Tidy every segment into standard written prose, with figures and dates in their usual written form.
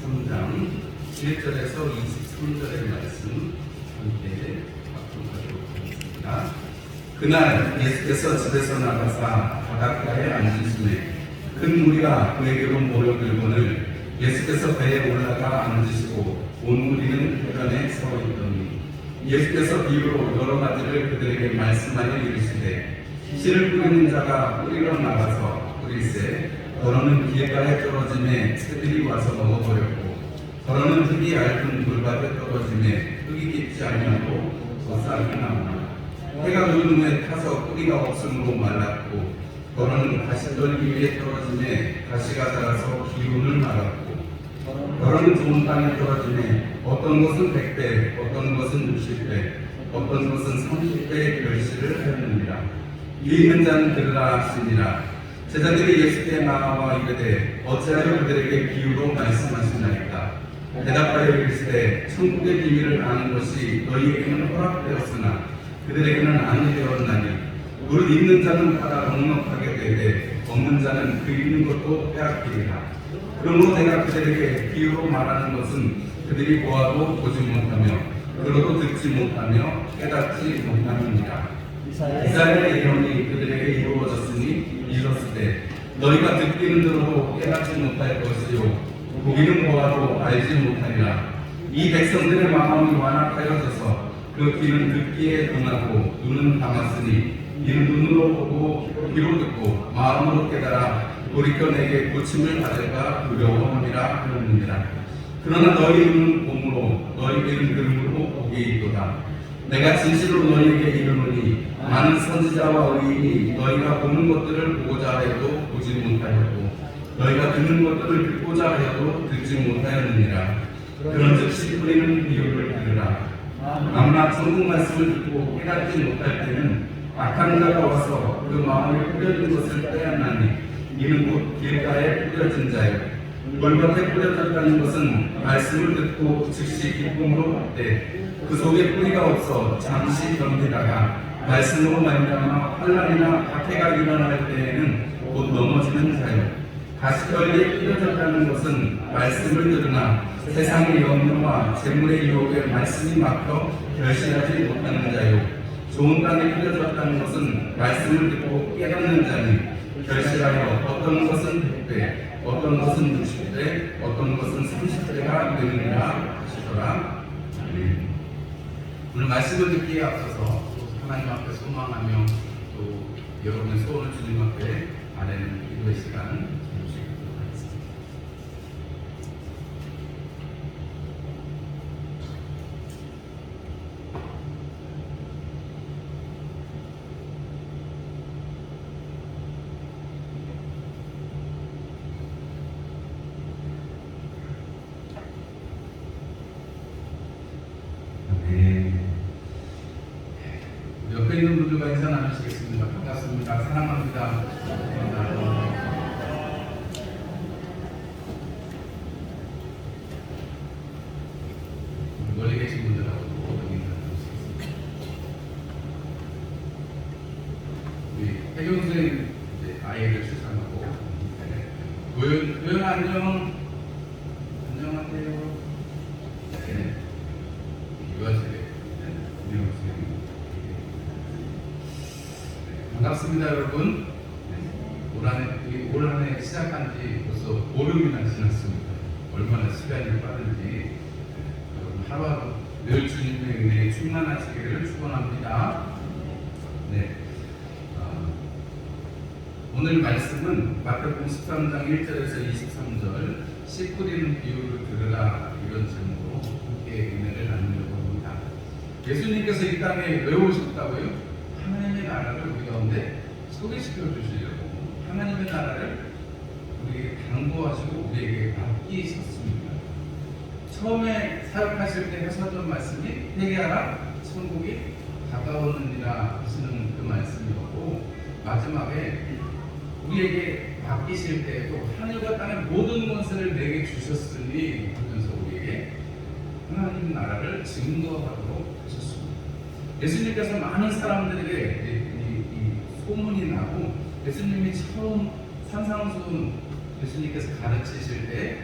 23장 1절에서 23절의 말씀 함께 합독하도록 하겠습니다. 그날 예수께서 집에서 나가사 바닷가에 앉으시매 큰 무리가 그에게로 모여들거늘 예수께서 배에 올라가 앉으시고 온 무리는 해변에 서 있더니 예수께서 비유로 여러 가지를 그들에게 말씀하여 이르시되 씨를 뿌리는 자가 뿌리러 나가서 뿌릴새 더러는 길가에 떨어짐에 새들이 와서 먹어버렸고 더러는 흙이 얇은 돌밭에 떨어짐에 흙이 깊지 아니하고 더 싹이 나오나 해가 누른 후에 타서 뿌리가 없으므로 말랐고 더러는 가시떨기 위에 떨어짐에 가시가 자라서 기운을 말았고 더러는 좋은 땅에 떨어짐에 어떤 것은 100배 어떤 것은 60배 어떤 것은 30배의 결실을 하였느니라. 이 있는 자는 들으라 하시니라. 제자들이 예수께 나와 이르되 어찌하여 그들에게 비유로 말씀하시나이까. 대답하여 이르시되 천국의 비밀을 아는 것이 너희에게는 허락되었으나 그들에게는 아니되었나니 무릇 있는 자는 받아 넉넉하게 되되 없는 자는 그 있는 것도 빼앗기리라. 그러므로 내가 그들에게 비유로 말하는 것은 그들이 보아도 보지 못하며 들어도 듣지 못하며 깨닫지 못함이니라. 이스라엘의 예언이 그들에게 이루어졌으니 이르렀으되 너희가 듣기는 들어도 깨닫지 못할 것이요 보기는 보아도 알지 못하리라. 이 백성들의 마음이 완악하여져서 그 귀는 듣기에 둔하고 눈은 감았으니 이는 눈으로 보고 귀로 듣고 마음으로 깨달아 돌이켜 내게 고침을 받을까 두려워함이라 하였느니라. 그러나 너희 눈은 봄으로 너희 귀는 들음으로 보게 있도다. 내가 진실로 너희에게 이르노니 많은 선지자와 의인이 너희가 보는 것들을 보고자 하여도 보지 못하였고 너희가 듣는 것들을 듣고자 하여도 듣지 못하였느니라. 그런즉 씨 뿌리는 비유를 들으라. 아무나 천국 말씀을 듣고 깨닫지 못할 때는 악한 자가 와서 그 마음에 뿌려진 것을 빼앗나니 이는 곧 길가에 뿌려진 자요 돌밭에 뿌려졌다는 것은 말씀을 듣고 즉시 기쁨으로 받되 그 속에 뿌리가 없어 잠시 견디다가 말씀으로 말미암아 환난이나 박해가 일어날 때에는 곧 넘어지는 자요 가시떨기에 뿌려졌다는 것은 말씀을 들으나 세상의 염려와 재물의 유혹에 말씀이 막혀 결실하지 못하는 자요 좋은 땅에 뿌려졌다는 것은 말씀을 듣고 깨닫는 자니 결실하여 어떤 것은 100배 어떤 것은 60배 어떤 것은 30배가 되느니라 하시더라. 오늘 말씀을 듣기에 앞서서 하나님 앞에 소망하며 또 여러분의 소원을 주님 앞에 아뢰는 기도의 시간 주시도록 하겠습니다. 옆에 있는 분들과 인사 나누시겠습니다. 반갑습니다. 사랑합니다. 멀리 계신 분들하고 인사 나누시겠습니다. 우리 태경 선생님 아이를 출산하고 도연 안녕 안녕하세요. 네. 유아세대 반갑습니다, 여러분. 올 한 해 시작한 지 벌써 보름이나 지났습니다. 얼마나 시간이 빠른지 여러분 하루하루 늘 주님의 은혜에 충만하시기를 축원합니다. 네. 오늘 말씀은 마태복음 13장 1절에서 23절 씨 뿌리는 비유를 들으라 이런 제목으로 함께 은혜를 나누려고 합니다. 예수님께서 이 땅에 왜 오셨다고요? 하나님의 나라를 우리 가운데 소개시켜 주시려고 하나님의 나라를 우리에게 당부하시고 우리에게 맡기셨습니다. 처음에 사역하실 때 하셨던 말씀이 회개하라 천국이 가까웠느니라 하시는 그 말씀이었고 마지막에 우리에게 맡기실 때에도 하늘과 땅의 모든 것을 내게 주셨으니 하면서 우리에게 하나님 나라를 증거하도록 하셨습니다. 예수님께서 많은 사람들에게 이 소문이 나고 예수님이 처음 산상수훈 예수님께서 가르치실 때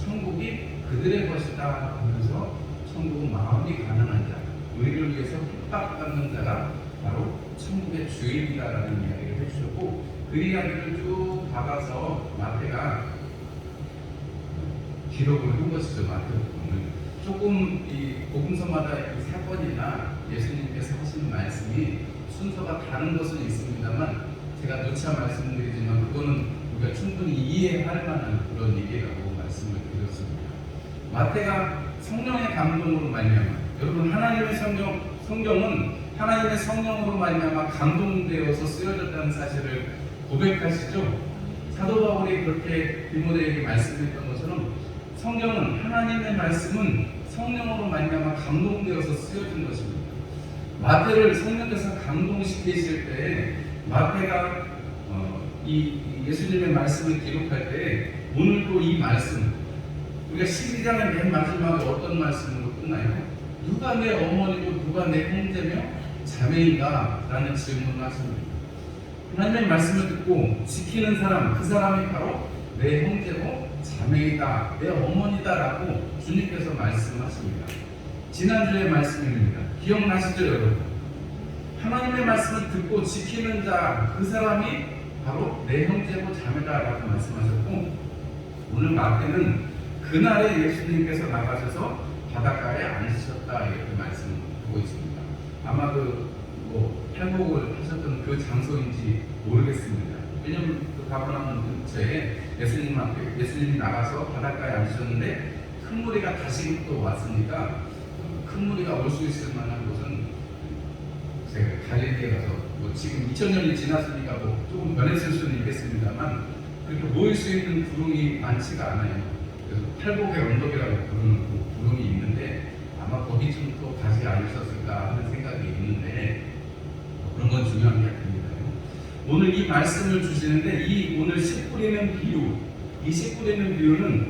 천국이 그들의 것이다 하면서 천국은 마음이 가난한 자, 의를 위해서 핍박받는 자가 바로 천국의 주인이다라는 이야기를 해주셨고, 그 이야기를 쭉 받아서 마태가 기록을 한 것이죠. 마태복음은 조금 이 복음서마다 이 사건이나 예수님께서 하시는 말씀이 순서가 다른 것은 있습니다만, 제가 누차 말씀드리지만 그거는 우리가 충분히 이해할 만한 그런 얘기라고 말씀을 드렸습니다. 마태가 성령의 감동으로 말미암아, 여러분 하나님의 성경은 하나님의 성령으로 말미암아 감동되어서 쓰여졌다는 사실을 고백하시죠. 사도 바울이 그렇게 디모데에게 말씀했던 것처럼 성경은, 하나님의 말씀은 성령으로 말미암아 감동되어서 쓰여진 것입니다. 마태를 성령께서 감동시키실 때 마태가 이 예수님의 말씀을 기록할 때 오늘도 이 말씀, 우리가 12장의 맨 마지막에 어떤 말씀으로 끝나요? 누가 내 어머니고 누가 내 형제며 자매인가? 라는 질문을 하십니다. 하나님의 말씀을 듣고 지키는 사람, 그 사람이 바로 내 형제고 자매이다, 내 어머니다 라고 주님께서 말씀하십니다. 지난주의 말씀입니다. 기억나시죠 여러분? 하나님의 말씀을 듣고 지키는 자, 그 사람이 바로 내 형제고 자매다 라고 말씀하셨고, 오늘 마태는 그날에 예수님께서 나가셔서 바닷가에 앉으셨다 이렇게 말씀하고 있습니다. 아마 팔복을 하셨던 그 장소인지 모르겠습니다. 왜냐하면 그 가버나움 근처에 예수님이 나가서 바닷가에 앉으셨는데 큰 무리가 다시 또 왔으니까 큰 무리가 올 수 있을 만한 곳은 제가 갈릴리에 가서 지금 2000년이 지났으니까 조금 변했을 수는 있겠습니다만 그렇게 모일 수 있는 구름이 많지가 않아요. 그래서 팔복의 언덕이라고 부르는 그 구름이 있는데 아마 거기쯤 또 다시 앉으셨을까 하는 생각이 있는데 그런 건 중요한 게 아닙니다. 오늘 이 말씀을 주시는데 이 오늘 씨 뿌리는 비유, 이 씨 뿌리는 비유는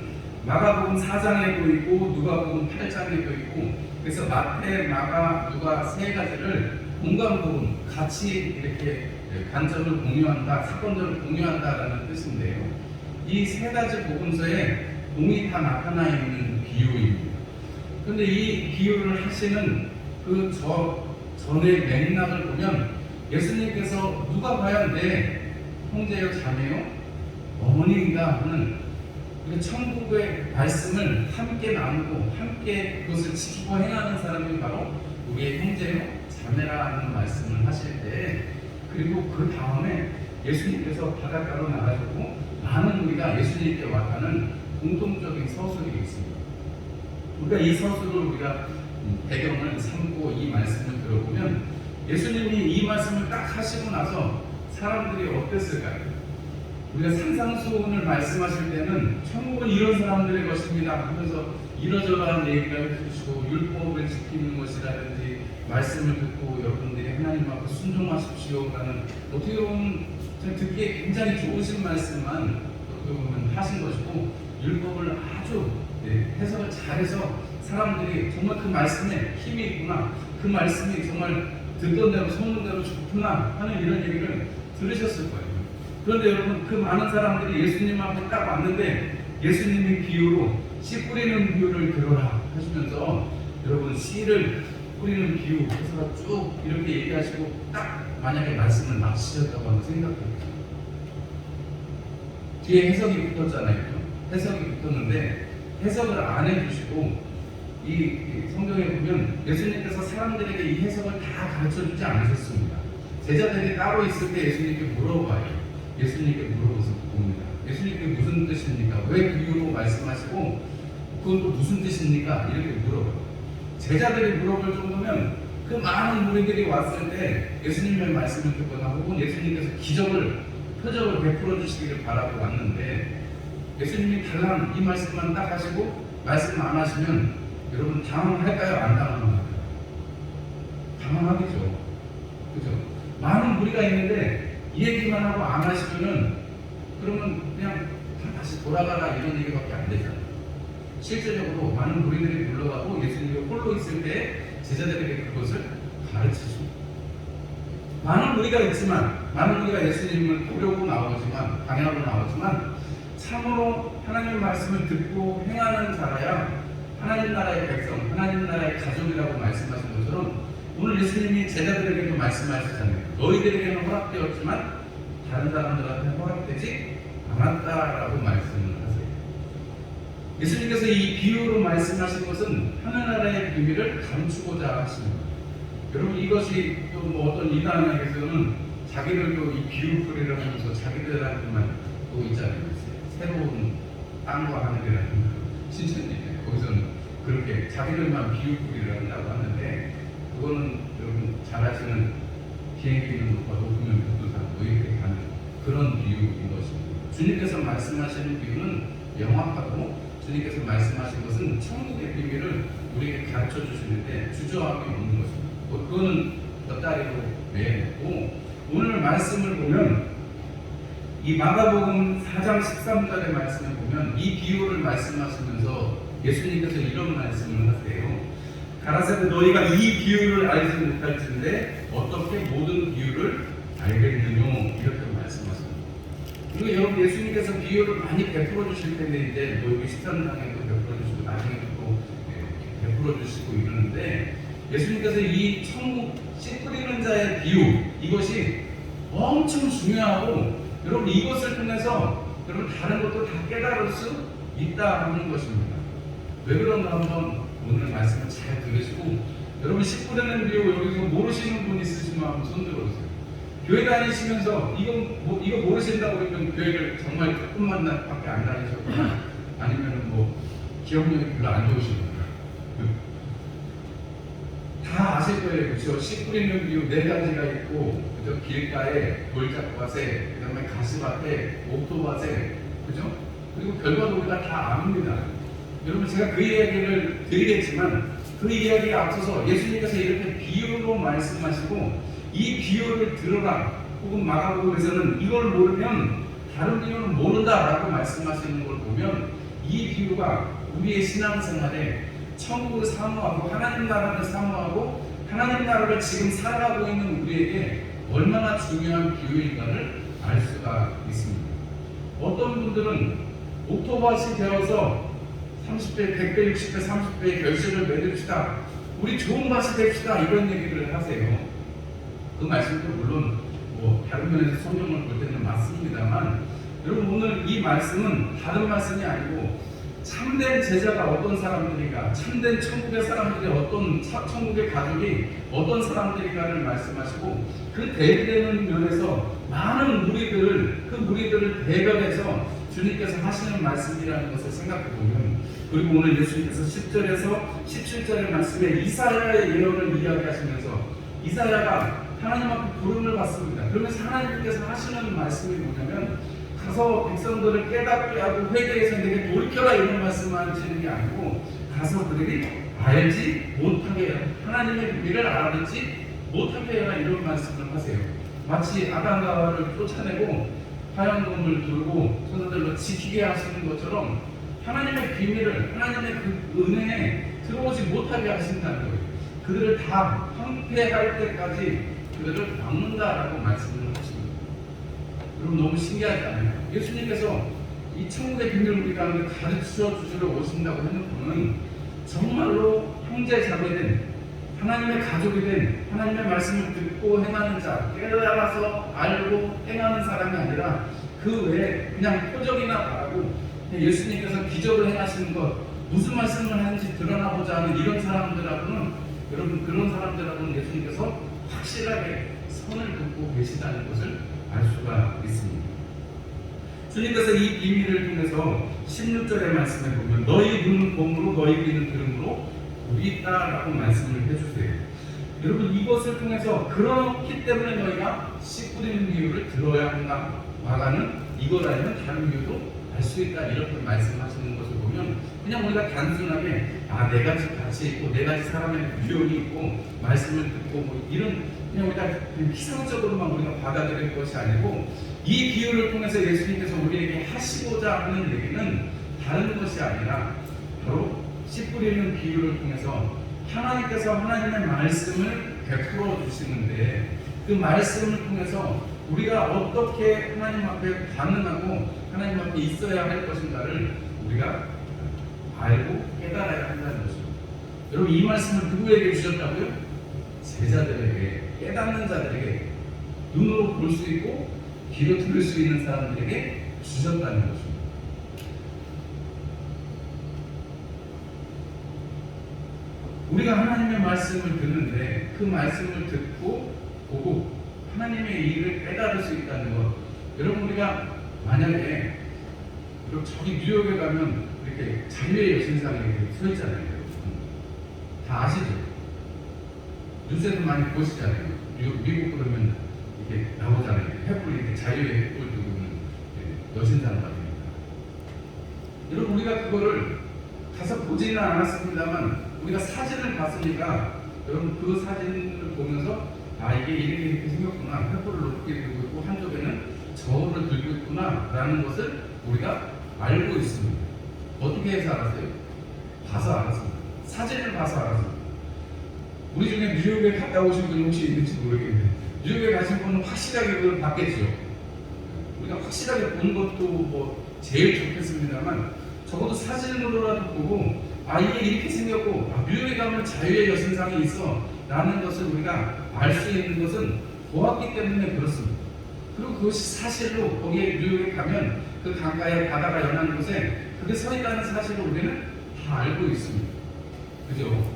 마가복음 4장에도 있고 누가복음 8장에도 있고, 그래서 마태, 마가, 누가 세 가지를 공관복음 같이 이렇게 관점을 공유한다, 사건들을 공유한다라는 뜻인데요. 이 세 가지 복음서에 공이 다 나타나 있는 비유입니다. 그런데 이 비유를 하시는 그 전의 맥락을 보면 예수님께서 누가 과연 내 형제요 자매요 어머니인가 하는 천국의 말씀을 함께 나누고 함께 그것을 지키고 행하는 사람이 바로 우리의 형제요 자매라는 말씀을 하실 때, 그리고 그 다음에 예수님께서 바닷가로 나가셨고 많은 우리가 예수님께 왔다는 공통적인 서술이 있습니다. 우리가 이 서술을 우리가 배경을 삼고 이 말씀을 들어보면 예수님이 이 말씀을 딱 하시고 나서 사람들이 어땠을까요? 우리가 산상수훈을 말씀하실 때는 천국은 이런 사람들의 것입니다 하면서 이러저러한 얘기를 해주시고 율법을 지키는 것이라든지 말씀을 듣고 여러분들이 하나님 앞에 순종하십시오라는 어떻게 보면 듣기에 굉장히 좋으신 말씀만 어떻게 보면 하신 것이고, 율법을 아주 해석을 잘해서 사람들이 정말 그 말씀에 힘이 있구나, 그 말씀이 정말 듣던 대로 소문대로 좋구나 하는 이런 얘기를 들으셨을 거예요. 그런데 여러분, 그 많은 사람들이 예수님 앞에 딱 왔는데 예수님이 비유로 씨 뿌리는 비유를 들어라 하시면서, 여러분 씨를 뿌리는 비유 해서 쭉 이렇게 얘기하시고 딱 만약에 말씀을 마치셨다고 한번 생각해보세요. 뒤에 해석이 붙었잖아요. 해석이 붙었는데 해석을 안 해주시고, 이 성경에 보면 예수님께서 사람들에게 이 해석을 다 가르쳐주지 않으셨습니다. 제자들이 따로 있을 때 예수님께 물어봐요. 예수님께 물어보서 봅니다. 예수님께 무슨 뜻입니까? 왜 비유로 말씀하시고 그건 또 무슨 뜻입니까? 이렇게 물어봐요. 제자들이 물어볼 정도면 그 많은 무리들이 왔을 때 예수님의 말씀을 듣거나 혹은 예수님께서 기적을, 표적을 베풀어 주시기를 바라고 왔는데 예수님이 달랑 이 말씀만 딱 하시고 말씀 안 하시면 여러분 당황할까요? 안 당황할까요? 당황하겠죠. 그죠? 많은 무리가 있는데 이 얘기만 하고 안 하시면은 그러면 그냥 다시 돌아가라 이런 얘기밖에 안 되잖아요. 실제적으로 많은 무리들이 불러가고 예수님이 홀로 있을 때 제자들에게 그것을 가르치죠. 많은 무리가 있지만, 많은 무리가 예수님을 보려고 나오지만, 방향으로 나오지만 참으로 하나님의 말씀을 듣고 행하는 자라야 하나님 나라의 백성, 하나님 나라의 가족이라고 말씀하신 것처럼 오늘 예수님이 제자들에게도 말씀하시잖아요. 너희들에게는 허락되었지만 다른 사람들한테 허락되지 않았다라고 말씀을 하세요. 예수님께서 이 비유로 말씀하신 것은 하늘나라의 비밀을 감추고자 하십니다. 여러분, 이것이 또 뭐 어떤 이단에게서는 자기들도 이 비유풀이를 하면서 자기들한테만 또 있잖아요. 새로운 땅과 하늘이라는 신천지에 거기서는 그렇게 자기들만 비유풀이를 한다고 하는데, 그거는 여러분 잘 아시는 비행기는 높아도 높으면 백두산 뭐 이렇게 가는 그런 비유인 것입니다. 주님께서 말씀하시는 비유는 명확하고, 주님께서 말씀하신 것은 천국의 비밀을 우리에게 가르쳐 주시는데 주저함이 없는 것입니다. 그거는 곁다리로 매놓고, 오늘 말씀을 보면 이 마가복음 4장 13절의 말씀을 보면 이 비유를 말씀하시면서 예수님께서 이런 말씀을 하세요. 가라사대 너희가 이 비유를 알지 못할진데 어떻게 모든 비유를 알겠느냐, 이렇게 말씀하십니다. 그리고 여러분, 예수님께서 비유를 많이 베풀어 주실 텐데 이제 뭐 여기 십자가에도 베풀어 주시고 나중에도 또 베풀어 주시고 이러는데, 예수님께서 이 천국 씨 뿌리는 자의 비유, 이것이 엄청 중요하고, 여러분 이것을 통해서 여러분 다른 것도 다 깨달을 수 있다는 것입니다. 왜 그런가 한번 오늘 말씀을 잘 들으시고, 여러분 씨 뿌리는 비유 여기서 모르시는 분 있으시면 한번 손 들어보세요. 교회 다니시면서 이거 모르신다고 그러면 교회를 정말 조금만 밖에 안 다니셨거나 아니면 뭐 기억력이 별로 안 좋으시거나 다 아실 거예요. 그렇죠? 씨 뿌리는 비유 4가지가 있고, 그죠? 길가에 돌짝밭에, 그 다음에 가시밭에, 옥토밭에, 그죠? 그리고 결과도 우리가 다 압니다. 여러분, 제가 그 이야기를 드리겠지만 그 이야기에 앞서서 예수님께서 이렇게 비유로 말씀하시고, 이 비유를 들어라, 혹은 마가복음에서는 이걸 모르면 다른 비유는 모른다라고 말씀하시는 걸 보면 이 비유가 우리의 신앙생활에 천국을 사모하고 하나님 나라를 사모하고 하나님 나라를 지금 살아가고 있는 우리에게 얼마나 중요한 비유인가를 알 수가 있습니다. 어떤 분들은 옥토밭이 되어서 30배, 100배, 60배, 30배의 결실을 맺읍시다, 우리 좋은 밭이 됩시다, 이런 얘기를 하세요. 그 말씀도 물론 뭐 다른 면에서 성경을 볼 때는 맞습니다만, 여러분 오늘 이 말씀은 다른 말씀이 아니고 참된 제자가 어떤 사람들인가, 참된 천국의 사람들이 어떤, 천국의 가족이 어떤 사람들인가를 말씀하시고, 그 대비되는 면에서 많은 무리들을, 그 무리들을 대변해서 주님께서 하시는 말씀이라는 것을 생각해 보면, 그리고 오늘 예수님께서 10절에서 17절의 말씀에 이사야의 예언을 이야기하시면서 이사야가 하나님 앞에 부름을 받습니다. 그러면서 하나님께서 하시는 말씀이 뭐냐면, 가서 백성들을 깨닫게 하고 회개해서 내게 돌이켜라, 이런 말씀을 하시는 게 아니고, 가서 그들이 알지 못하게 해라, 하나님의 비밀을 알지 못하게 해라, 이런 말씀을 하세요. 마치 아담과 하와를 쫓아내고 화양검을 들고 손들로 지키게 하시는 것처럼 하나님의 비밀을, 하나님의 그 은혜에 들어오지 못하게 하신다는 거예요. 그들을 다 황폐할 때까지 그들을 막는다라고 말씀을 하십니다. 여러분 너무 신기하지 않아요? 예수님께서 이 천국의 비밀을 우리 가운데 가르쳐 주시러 오신다고 해놓고는 정말로 형제 자매된, 하나님의 가족이 된, 하나님의 말씀을 듣고 행하는 자, 깨달아서 알고 행하는 사람이 아니라 그 외에 그냥 표적이나 바라고 예수님께서 기적을 행하시는 것, 무슨 말씀을 하는지 드러나보자 하는 이런 사람들하고는, 여러분 그런 사람들하고는 예수님께서 확실하게 선을 긋고 계시다는 것을 알 수가 있습니다. 주님께서 이 비밀을 통해서 16절의 말씀에 보면 너희 눈은 봄으로 너희 귀는 들음으로 우리 있다라고 말씀을 해주세요. 여러분 이것을 통해서 그렇기 때문에 너희가 씨 뿌리는 이유를 들어야 한다. 마가는 이것 아니면 다른 이유도 알 수 있다, 이렇게 말씀하시는 것을 보면 그냥 우리가 단순하게 4가지 가치 있고 4가지 사람의 유형이 있고 말씀을 듣고 뭐 이런 그냥 우리가 피상적으로만 우리가 받아들일 것이 아니고, 이 비유를 통해서 예수님께서 우리에게 하시고자 하는 얘기는 다른 것이 아니라 바로 씨 뿌리는 비유를 통해서 하나님께서 하나님의 말씀을 베풀어 주시는데, 그 말씀을 통해서 우리가 어떻게 하나님 앞에 반응하고 하나님 앞에 있어야 할 것인가를 우리가 알고 깨달아야 한다는 것입니다. 여러분 이 말씀을 누구에게 주셨다고요? 제자들에게, 깨닫는 자들에게, 눈으로 볼 수 있고 귀로 들을 수 있는 사람들에게 주셨다는 것입니다. 우리가 하나님의 말씀을 듣는데 그 말씀을 듣고 보고 하나님의 일을 깨달을 수 있다는 것. 여러분 우리가 만약에 저기 뉴욕에 가면 이렇게 자유의 여신상이 서 있잖아요. 다 아시죠? 뉴스에도 많이 보시잖아요. 미국 그러면 이렇게 나오잖아요. 횃불 이렇게 자유의 횃불 두고 있는 여신상 같으니까. 여러분 우리가 그거를 가서 보지는 않았습니다만 우리가 사진을 봤으니까 여러분 그 사진을 보면서 아 이게 이렇게 생겼구나, 횃불을 높게 들고 있고 한쪽에는 저울을 들고 있구나 라는 것을 우리가 알고 있습니다. 어떻게 해서 알았어요? 봐서 알았습니다. 사진을 봐서 알았습니다. 우리 중에 뉴욕에 갔다 오신 분이 혹시 있는지 모르겠는데 뉴욕에 가신 분은 확실하게 그걸 봤겠죠. 우리가 확실하게 본 것도 뭐 제일 좋겠습니다만 적어도 사진으로라도 보고 아 이게 이렇게 생겼고 아, 뉴욕에 가면 자유의 여신상이 있어 라는 것을 우리가 알 수 있는 것은 보았기 때문에 그렇습니다. 그리고 그것이 사실로 거기에 뉴욕에 가면 그 강가에 바다가 연한 곳에 그게 서 있다는 사실을 우리는 다 알고 있습니다. 그죠?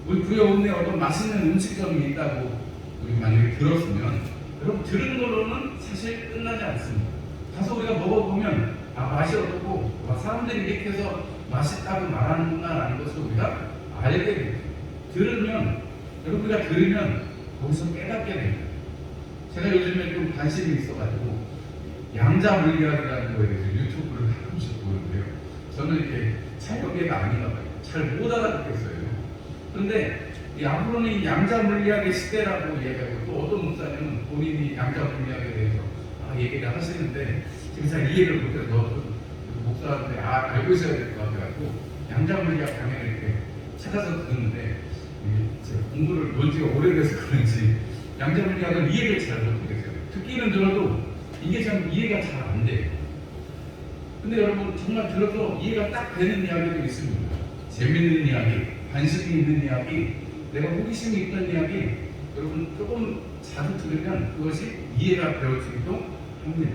우리 구에 없네 어떤 맛있는 음식점이 있다고 우리 만약에 들었으면 여러분 들은 걸로는 사실 끝나지 않습니다. 가서 우리가 먹어보면 아 맛이 어떻고 와, 사람들이 이렇게 해서 맛있다고 말하는구나 라는 것을 우리가 알게 됩니다. 들으면 여러분 우리가 들으면 거기서 깨닫게 됩니다. 제가 요즘에 좀 관심이 있어가지고 양자 물리학이라는 거에 대해서 유튜브를 가끔씩 보는데요. 저는 이렇게 차이업계가 아닌가 봐요. 잘 못 알아듣겠어요. 그런데 이 앞으로는 양자 물리학의 시대라고 이야기하고 또 어떤 목사님은 본인이 양자 물리학에 대해서 얘기를 하시는데 지금 잘 이해를 못해서 목사한테 알고 있어야 될 것 같아가지고 양자 물리학 강의를 이렇게 찾아서 듣는데 제가 공부를 논 지가 오래돼서 그런지 양자 물리학은 이해를 잘 못하겠어요. 듣기는 들어도 이게 참 이해가 잘 안 돼요. 근데 여러분 정말 들어서 이해가 딱 되는 이야기도 있습니다. 재밌는 이야기, 관심이 있는 이야기, 내가 호기심이 있던 이야기, 여러분 조금 자주 들으면 그것이 이해가 되어지기도 합니다.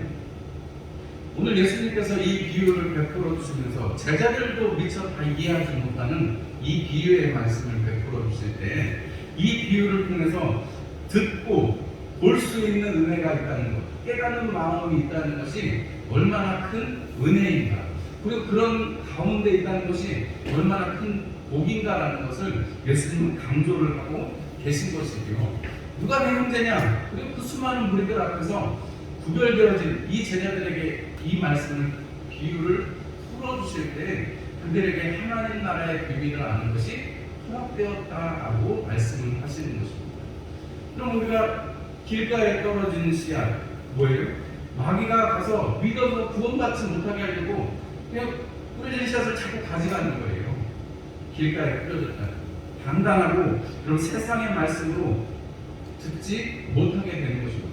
오늘 예수님께서 이 비유를 베풀어 주시면서 제자들도 미처 다 이해하지 못하는 이 비유의 말씀을 베풀어 주실 때 이 비유를 통해서 듣고 볼 수 있는 은혜가 있다는 것, 깨닫는 마음이 있다는 것이 얼마나 큰 은혜인가, 그리고 그런 가운데 있다는 것이 얼마나 큰 복인가라는 것을 예수님은 강조를 하고 계신 것이고요. 누가 내 형제냐? 그리고 그 수많은 무리들 앞에서 구별되어진 이 제자들에게 이 말씀을 비유를 풀어주실 때 그들에게 하나님 나라의 비밀을 아는 것이 허락되었다라고 말씀을 하시는 것입니다. 그럼 우리가 길가에 떨어진 씨앗 뭐예요? 마귀가 가서 믿어서 구원받지 못하게 하려고 그냥 뿌려진 씨앗을 자꾸 가져가는 거예요. 길가에 뿌려졌다. 단단하고 그런 세상의 말씀으로 듣지 못하게 되는 것입니다.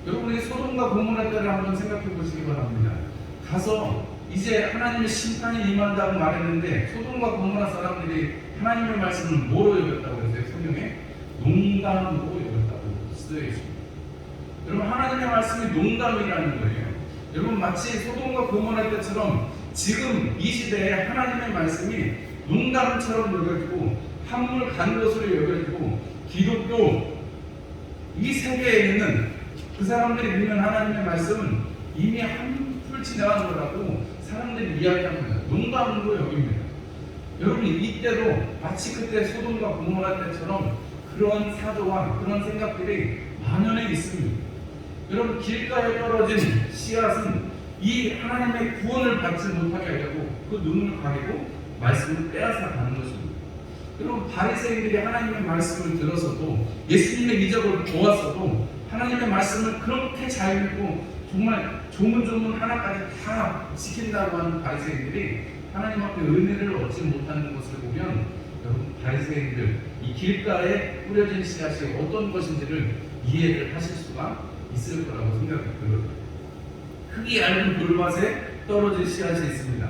여러분이 소돔과 고모라 때를 한번 생각해 보시기 바랍니다. 가서 이제 하나님의 심판이 임한다고 말했는데 소돔과 고모라 사람들이 하나님의 말씀을 뭐로 여겼다고 했어요? 성경에 농담으로 여겼다고 쓰여 있습니다. 여러분 하나님의 말씀이 농담이라는 거예요. 여러분 마치 소돔과 고모라 때처럼 지금 이 시대에 하나님의 말씀이 농담처럼 여겨지고 한물 간 것으로 여겨지고 기독교 이 세계에 있는 그 사람들이 믿는 하나님의 말씀은 이미 한풀 지나간 거라고 사람들이 이야기합니다. 농담으로 여깁니다. 여러분 이때도 마치 그때 소돔과 고모라 때처럼 그런 사조와 그런 생각들이 만연해 있습니다. 여러분 길가에 떨어진 씨앗은 이 하나님의 구원을 받지 못하게 하려고 그 눈을 가리고 말씀을 빼앗아 가는 것입니다. 여러분 바리새인들이 하나님의 말씀을 들어서도 예수님의 이적을 보았어도 하나님의 말씀을 그렇게 잘 읽고 정말 조문조문 하나까지 다 지킨다고 하는 바리새인들이 하나님 앞에 은혜를 얻지 못하는 것을 보면 여러분 바리새인들 이 길가에 뿌려진 씨앗이 어떤 것인지를 이해를 하실 수가 있을 거라고 생각이 들어요. 흙이 얇은 돌밭에 떨어진 씨앗이 있습니다.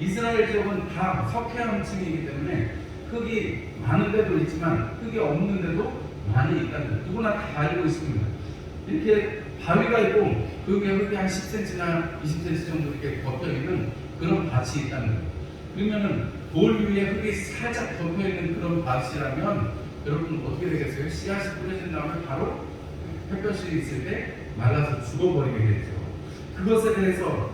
이스라엘 지역은 다 석회암층이기 때문에 흙이 많은 데도 있지만 흙이 없는 데도 많이 있다는 거 누구나 다 알고 있습니다. 이렇게 바위가 있고 그게 흙이 한 10cm나 20cm 정도 이렇게 덮여있는 그런 밭이 있다는 거예요. 그러면은 돌 위에 흙이 살짝 덮여있는 그런 밭이라면 여러분 어떻게 되겠어요? 씨앗이 뿌려진 다음에 바로 햇볕이 있을 때 말라서 죽어버리겠죠. 그것에 대해서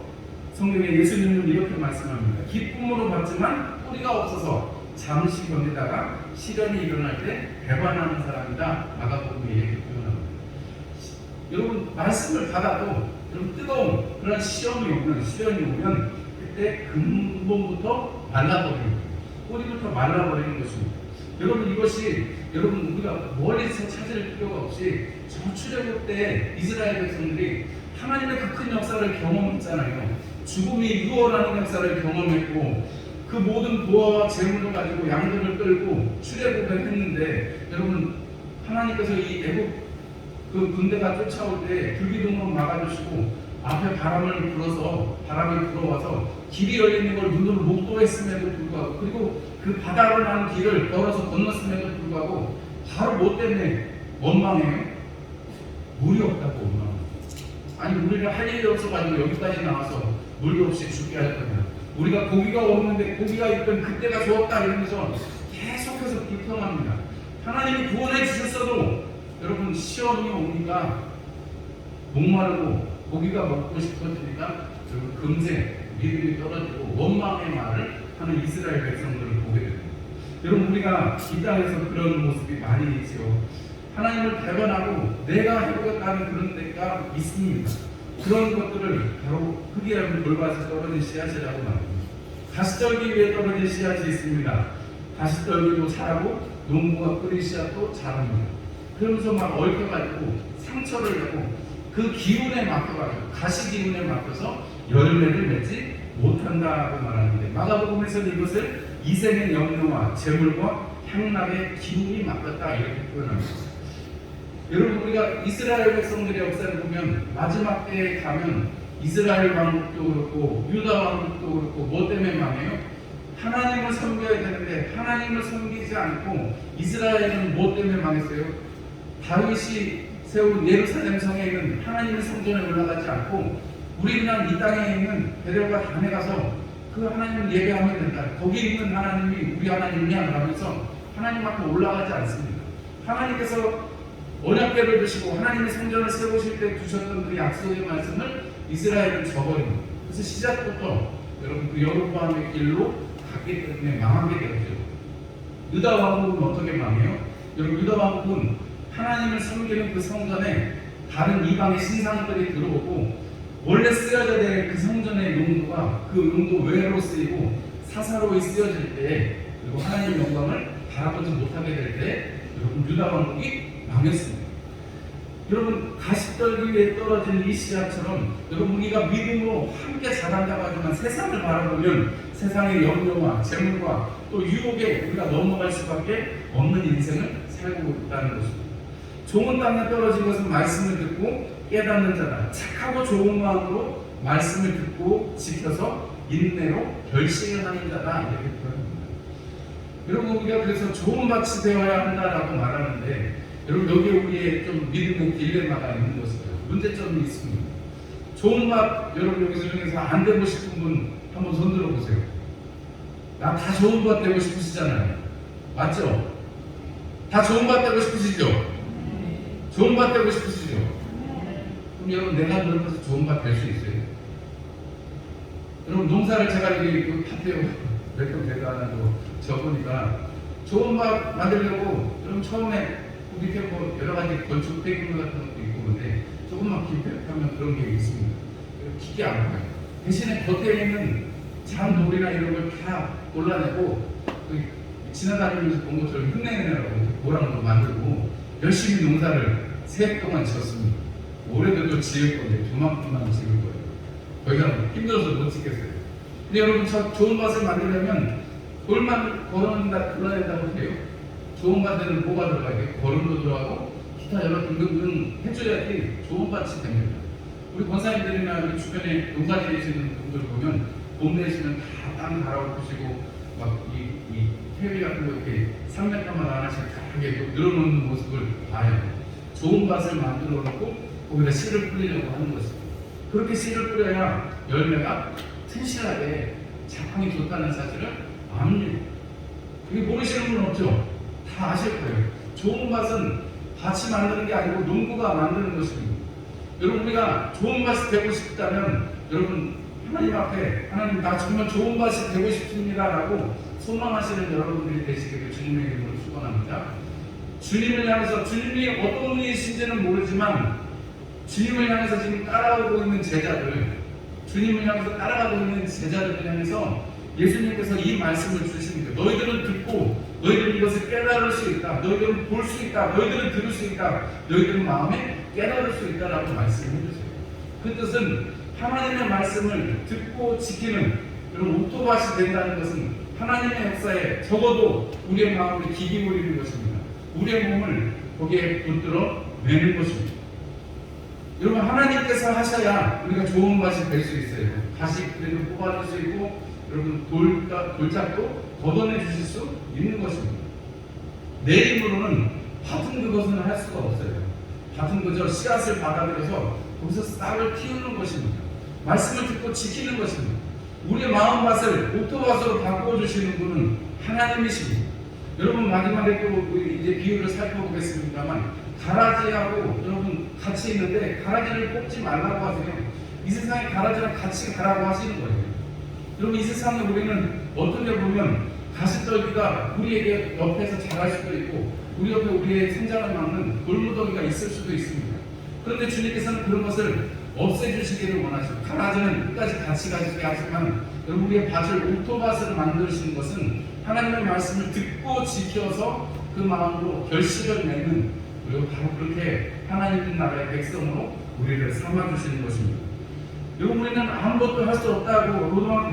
성경에 예수님은 이렇게 말씀합니다. 기쁨으로 받지만 뿌리가 없어서 잠시 견디다가 시련이 일어날 때 배반하는 사람이다. 마가복음에 이렇게 표현합니다. 여러분 말씀을 받아도 여러분 뜨거운 그런 시련이 오면 그때 근본부터 말라버리는 거예요. 뿌리부터 말라버리는 것입니다. 여러분 이것이 여러분 우리가 멀리서 찾을 필요가 없이 저 출애굽 때 이스라엘 백성들이 하나님의 그 큰 역사를 경험했잖아요. 죽음이 유월하는 역사를 경험했고 그 모든 보화와 재물을 가지고 양들을 끌고 출애굽을 했는데 여러분 하나님께서 이 애국 그 군대가 쫓아올 때 불기둥으로 막아주시고 앞에 바람이 불어와서 길이 열리는 걸 눈으로 목도했음에도 불구하고 그리고 그 바다로 난 길을 걸어서 건넜음에도 불구하고 바로 뭐 때문에 원망해요? 물이 없다고 원망. 아니 우리가 할 일이 없어가지고 여기까지 나와서 물이 없이 죽게 할 거냐. 우리가 고기가 없는데 고기가 있던 그때가 좋았다 이러면서 계속해서 불평합니다. 하나님이 구원해 주셨어도 여러분 시험이 오니까 목마르고 고기가 먹고 싶어지니까 금세 믿음이 떨어지고 원망의 말을 하는 이스라엘 백성들을 보게 됩니다. 여러분 우리가 이 땅에서 그런 모습이 많이 있죠. 하나님을 배반하고 내가 해보겠다는 그런 때가 있습니다. 그런 것들을 바로 흙이 얇은 돌밭에 떨어진 씨앗이라고 말합니다. 가시떨기 위에 떨어진 씨앗이 있습니다. 가시떨기도 자라고 농부가 뿌린 씨앗도 자랍니다. 그러면서 막 얽혀가지고 상처를 내고 그 기운에 맡겨가지고 가시 기운에 맡겨서 열매를 맺지 못한다고 말하는데 마가복음에서는 이것을 이생의 염려와 재물과 향락의 기운이 맡겼다 이렇게 표현합니다. 여러분 우리가 이스라엘 백성들의 역사를 보면 마지막 때에 가면 이스라엘 왕국도 그렇고 유다 왕국도 그렇고 뭐 때문에 망해요? 하나님을 섬겨야 되는데 하나님을 섬기지 않고 이스라엘은 뭐 때문에 망했어요? 다윗이 세운 예루살렘 성에 있는 하나님의 성전에 올라가지 않고 우리는 이 땅에 있는 베델과 단에 가서 그 하나님을 예배하면 된다. 거기 있는 하나님이 우리 하나님이냐 하면서 하나님 앞에 올라가지 않습니다. 하나님께서 언약궤를 두시고 하나님의 성전을 세우실 때 두셨던 그 약속의 말씀을 이스라엘은 저버립니다. 그래서 시작부터 여러분 그 여로보암의 길로 갔기 때문에 망하게 되었죠. 유다 왕국은 어떻게 망해요? 여러분 유다 왕국은 하나님을 섬기는 그 성전에 다른 이방의 신상들이 들어오고 원래 쓰여져야 될 그 성전의 용도가 그 용도 외로 쓰이고 사사로이 쓰여질 때 그리고 하나님의 영광을 바라보지 못하게 될 때 여러분 유다 왕국이 망했습니다. 여러분 가시떨기 위에 떨어진 이 씨앗처럼 여러분 우리가 믿음으로 함께 자란다고 하지만 세상을 바라보면 세상의 염려와 재물과 또 유혹에 우리가 넘어갈 수밖에 없는 인생을 살고 있다는 것입니다. 좋은 땅에 떨어진 것은 말씀을 듣고 깨닫는 자다. 착하고 좋은 마음으로 말씀을 듣고 지켜서 인내로 결심을 하는 자다 이렇게 표현합니다. 여러분 우리가 그래서 좋은 밭이 되어야 한다라고 말하는데 여러분 여기에 우리의 좀 믿음의 딜레마가 있는 것이죠. 문제점이 있습니다. 좋은 밭 여러분 여기서 중에서 안 되고 싶은 분 한번 손 들어보세요. 나 다 좋은 밭 되고 싶으시잖아요. 맞죠? 다 좋은 밭 되고 싶으시죠? 좋은 밭 되고 싶으시죠? 그럼 여러분 내가 노력해서 좋은 밭 될 수 있어요? 여러분 농사를 제가 이렇게 밭에 몇평 대가 하나도 적으니까 좋은 밭 만들려고 여러분 처음에 밑에 뭐 여러 가지 건축 테크닉 같은 것도 있고 근데 조금만 기획하면 그런 게 있습니다. 기계 안 가요. 대신에 겉에 있는 잔돌이나 이런 걸 다 골라내고 지나다니면서 본 것처럼 흉내내라고 모랑도 만들고 열심히 농사를 3해 동안 지었습니다. 올해도 또 지을 건데 조만큼만 지을 거예요. 거기가 힘들어서 못 지겠어요. 근데 여러분 저 좋은 밭을 만들려면 돌만 골라낸다고 해요. 좋은 밭에는 뭐가 들어가야 돼요? 거름도 들어가고 기타 여러 등등 해줘야지 좋은 밭이 됩니다. 우리 권사님들이나 우리 주변에 농사 지으시는 분들 보면 봄 되시면 다 땅 갈아엎으시고 막 이 퇴비 같은 거 이렇게 3m마다 하나씩 다 이렇게 늘어놓는 모습을 봐요. 좋은 밭을 만들어 놓고 거기다 씨를 뿌리려고 하는 것입니다. 그렇게 씨를 뿌려야 열매가 튼실하게 작황이 좋다는 사실을 압니다. 이게 모르시는 분은 없죠? 다 아실 거예요. 좋은 밭은 밭이 만드는 게 아니고 농부가 만드는 것입니다. 여러분, 우리가 좋은 밭이 되고 싶다면 여러분 하나님 앞에 하나님 나 정말 좋은 밭이 되고 싶습니다 라고 소망하시는 여러분들이 되시기를 주님의 이름으로 축원합니다. 주님을 향해서 주님이 어떤 분이신지는 모르지만 주님을 향해서 지금 따라오고 있는 제자들, 주님을 향해서 따라가고 있는 제자들을 향해서 예수님께서 이 말씀을 주십니다. 너희들은 듣고 너희들은 이것을 깨달을 수 있다. 너희들은 볼 수 있다. 너희들은 들을 수 있다. 너희들은 마음에 깨달을 수 있다라고 말씀을 해주세요. 그 뜻은 하나님의 말씀을 듣고 지키는 그런 옥토밭이 된다는 것은 하나님의 역사에 적어도 우리의 마음을 기기울이는 것입니다. 우리의 몸을 거기에 붙들어 매는 것입니다. 여러분, 하나님께서 하셔야 우리가 좋은 밭이 될 수 있어요. 다시 그래도 뽑아줄 수 있고, 여러분 돌짝도 걷어내 주실 수 있는 것입니다. 내 힘으로는 밭은 그것은 할 수가 없어요. 밭은 그저 씨앗을 받아들여서 거기서 싹을 틔우는 것입니다. 말씀을 듣고 지키는 것입니다. 우리의 마음밭을 옥토밭으로 바꿔주시는 분은 하나님이십니다. 여러분, 마지막에 또 이제 비유를 살펴보겠습니다만, 가라지하고 여러분 같이 있는데 가라지를 뽑지 말라고 하세요. 이 세상에 가라지랑 같이 가라고 하시는 거예요. 여러분, 이 세상에 우리는 어떻게 보면 가시떨기가 우리에게 옆에서 자랄 수도 있고 우리 옆에 우리의 생장을 막는 돌무더기가 있을 수도 있습니다. 그런데 주님께서는 그런 것을 없애주시기를 원하시고, 가라지는 끝까지 같이 가시게 하지만 여러분, 우리의 밭을 옥토밭으로 만드시는 것은 하나님의 말씀을 듣고 지켜서 그 마음으로 결실을 맺는, 그리고 바로 그렇게 하나님 나라의 백성으로 우리를 삼아주시는 것입니다. 여러분, 우리는 아무것도 할 수 없다고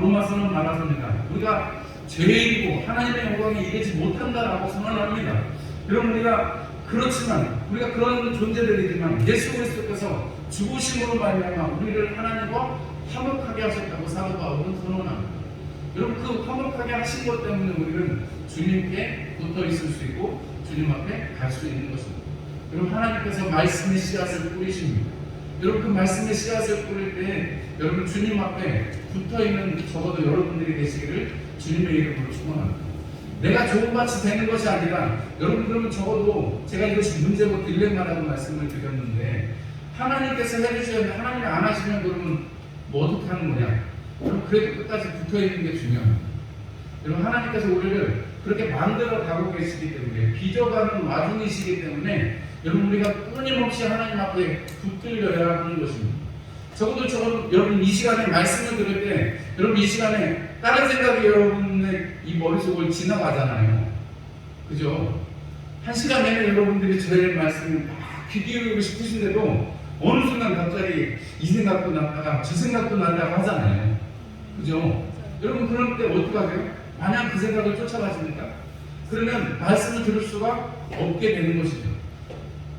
로마서는 말하십니다. 우리가 죄인이고 하나님의 영광에 이르지 못한다라고 선언합니다. 여러분, 우리가 그렇지만 우리가 그런 존재들이지만 예수 그리스도께서 죽으심으로 말미암아 우리를 하나님과 화목하게 하셨다고 사도 바울은 선언합니다. 여러분, 그 화목하게 하신 것 때문에 우리는 주님께 붙어 있을 수 있고 주님 앞에 갈 수 있는 것입니다. 여러분, 하나님께서 말씀의 씨앗을 뿌리십니다. 여러분, 그 말씀의 씨앗을 뿌릴 때 여러분 주님 앞에 붙어있는 적어도 여러분들이 되시기를 주님의 이름으로 축원합니다. 내가 좋은 밭이 되는 것이 아니라, 여러분 그러면 적어도 제가 이것이 문제고 딜레마라고 말씀을 드렸는데, 하나님께서 해주시는데 하나님이 안 하시면 그러면 뭐 어떻게 하는 거냐? 그래도 끝까지 붙어있는 게 중요합니다. 여러분, 하나님께서 우리를 그렇게 만들어 가고 계시기 때문에, 빚어가는 와중이시기 때문에 여러분, 우리가 끊임없이 하나님 앞에 붙들려야 하는 것입니다. 적어도 여러분 이 시간에 말씀을 들을 때 여러분 이 시간에 다른 생각이 여러분의 이 머릿속을 지나가잖아요. 그죠? 한 시간 내내 여러분들이 저의 말씀을 막 귀 기울이고 싶으신데도 어느 순간 갑자기 이 생각도 났다가 저 생각도 났다가 하잖아요. 그죠? 여러분, 그럴 때 어떻게 하세요? 마냥 그 생각을 쫓아가십니까? 그러면 말씀을 들을 수가 없게 되는 것이죠.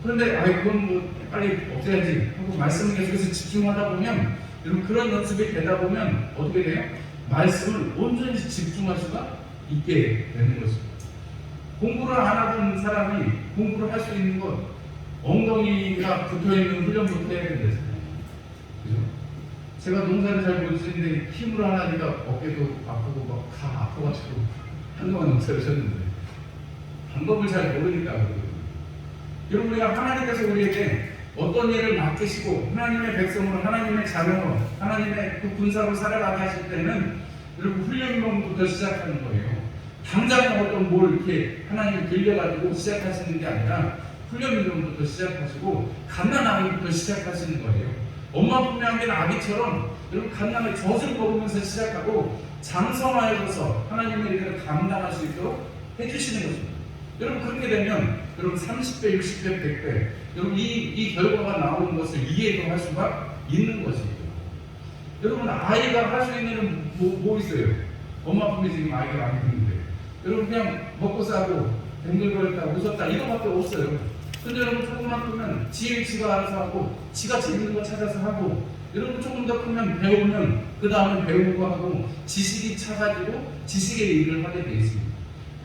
그런데 그건 뭐 빨리 없애야지 하고 말씀을 계속해서 집중하다 보면, 여러분 그런 연습이 되다 보면 어떻게 돼요? 말씀을 온전히 집중할 수가 있게 되는 것입니다. 공부를 안 하던 사람이 공부를 할 수 있는 것, 엉덩이가 붙어있는 훈련부터 해야 된다잖아요. 그죠? 제가 농사를 잘 못 짓는데 힘으로 하니까 어깨도 아프고 막 다 아파가지고 한동안 농사를 쳤는데 방법을 잘 모르니까 그러거든요. 여러분, 우리가 하나님께서 우리에게 어떤 일을 맡기시고 하나님의 백성으로, 하나님의 자녀로, 하나님의 그 군사로 살아가게 하실 때는 여러분 훈련론부터 시작하는 거예요. 당장 어떤 뭘 이렇게 하나님 들려가지고 시작하시는 게 아니라 훈련론부터 시작하시고 갓난아기부터 시작하시는 거예요. 엄마 품에 안긴 아기처럼 여러분 갓난아기 젖을 먹으면서 시작하고 장성하여서 하나님의 일을 감당할 수 있도록 해주시는 것입니다. 여러분, 그렇게 되면 여러분 30배, 60배, 100배 여러분 이 결과가 나오는 것을 이해도 할 수가 있는 것입니다. 여러분, 아이가 할 수 있는 일은 뭐 있어요? 엄마 품에 지금 아이가 안 있는데 여러분 그냥 먹고 싸고 뱅글거렸다 웃었다 이거밖에 없어요. 근데 여러분 조금만 크면 지가 알아서 하고 지가 재밌는 거 찾아서 하고 여러분 조금 더 크면 배우면 그 다음에 배우고 하고 지식이 차가지고 지식의 일을 하게 되어 있습니다.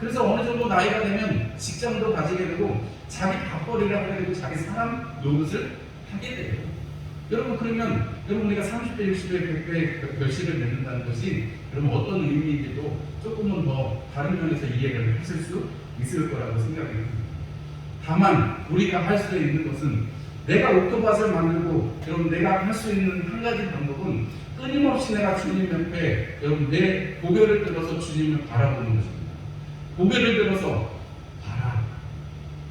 그래서 어느 정도 나이가 되면 직장도 가지게 되고 자기 밥벌이를 하게 되고 자기 사람 노릇을 하게 돼요. 여러분 그러면 여러분 우리가 30배, 60배, 100배 결실을 맺는다는 것이 여러분 어떤 의미인지도 조금은 더 다른 면에서 이해를 하실 수 있을 거라고 생각이 듭니다. 다만 우리가 할 수 있는 것은 내가 옥토밭을 만들고 여러분 내가 할 수 있는 한 가지 방법은 끊임없이 내가 주님 옆에 여러분 내 고개를 들어서 주님을 바라보는 것입니다. 고개를 들어서 봐라.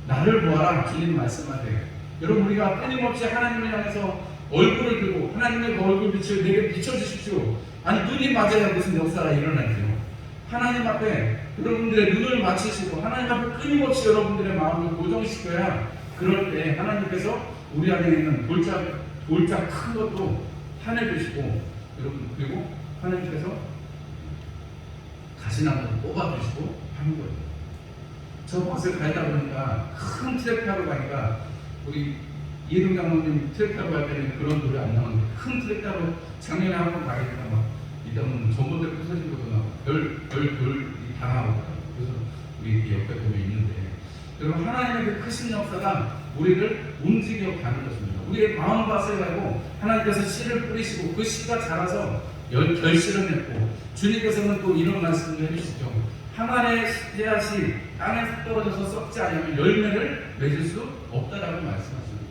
나를 보아라. 주님 말씀하세요. 여러분 우리가 끊임없이 하나님을 향해서 얼굴을 들고 하나님의 그 얼굴 빛을 내게 비춰주십시오. 아니 눈이 맞아야 무슨 역사가 일어나죠. 하나님 앞에 여러분들의 눈을 맞추시고 하나님 앞에 끊임없이 여러분들의 마음을 고정시켜야 그럴 때 하나님께서 우리 안에 있는 돌짝 큰 것도 파내주시고 여러분 그리고 하나님께서 가시나무도 뽑아주시고 하는 거예요. 저 밭을 가다 보니까 큰 트랙터로 가니까 우리 이해동 장로님 트랙터로 갈 때는 그런 노래 안 나오는데 큰 트랙터로 작년에 한 번 가니까 막 이따면 전봇대 부서진 것도 나오고 별이 다 나오더라고요. 그래서 우리 옆에 보면 있는데 여러분 하나님의 그 크신 역사가 우리를 움직여 가는 것입니다. 우리의 마음밭을 가고 하나님께서 씨를 뿌리시고 그 씨가 자라서 결실을 맺고 주님께서는 또 이런 말씀을 해주시죠. 하나의 씨앗이 땅에 떨어져서 썩지 않으면 열매를 맺을 수 없다라고 말씀하십니다.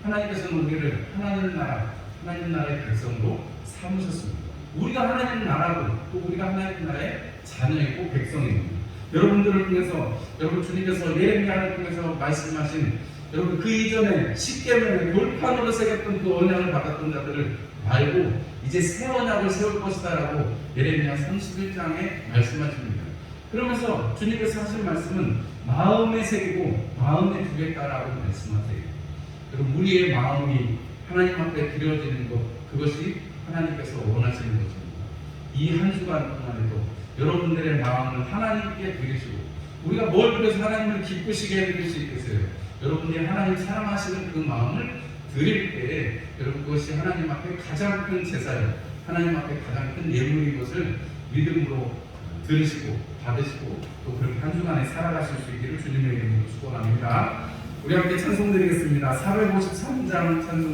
하나님께서는 우리를 하나님 나라의 백성으로 삼으셨습니다. 우리가 하나님 나라고 또 우리가 하나님 나라의 자녀이고 백성입니다. 여러분들을 통해서 여러분 주님께서 예레미야를 통해서 말씀하신 여러분 그 이전에 십계명의 돌판으로 새겼던 그 언약을 받았던 자들을 말고 이제 새 언약을 세울 것이다라고 예레미야 31장에 말씀하십니다. 그러면서 주님께서 하신 말씀은 마음에 새기고 마음에 두겠다라고 말씀하세요. 여러분 우리의 마음이 하나님 앞에 드려지는 것 그것이 하나님께서 원하시는 것입니다. 이 한 주간 동안에도 여러분들의 마음을 하나님께 드리시고 우리가 뭘 그래서 하나님을 기쁘시게 해드릴 수 있겠어요? 여러분들이 하나님 사랑하시는 그 마음을 드릴 때 여러분 그것이 하나님 앞에 가장 큰 제사예요. 하나님 앞에 가장 큰 예물인 것을 믿음으로 들으시고 받으시고 또 그렇게 한 주간에 살아가실 수 있기를 주님의 이름으로 축원합니다. 우리 함께 찬송 드리겠습니다. 453장 찬송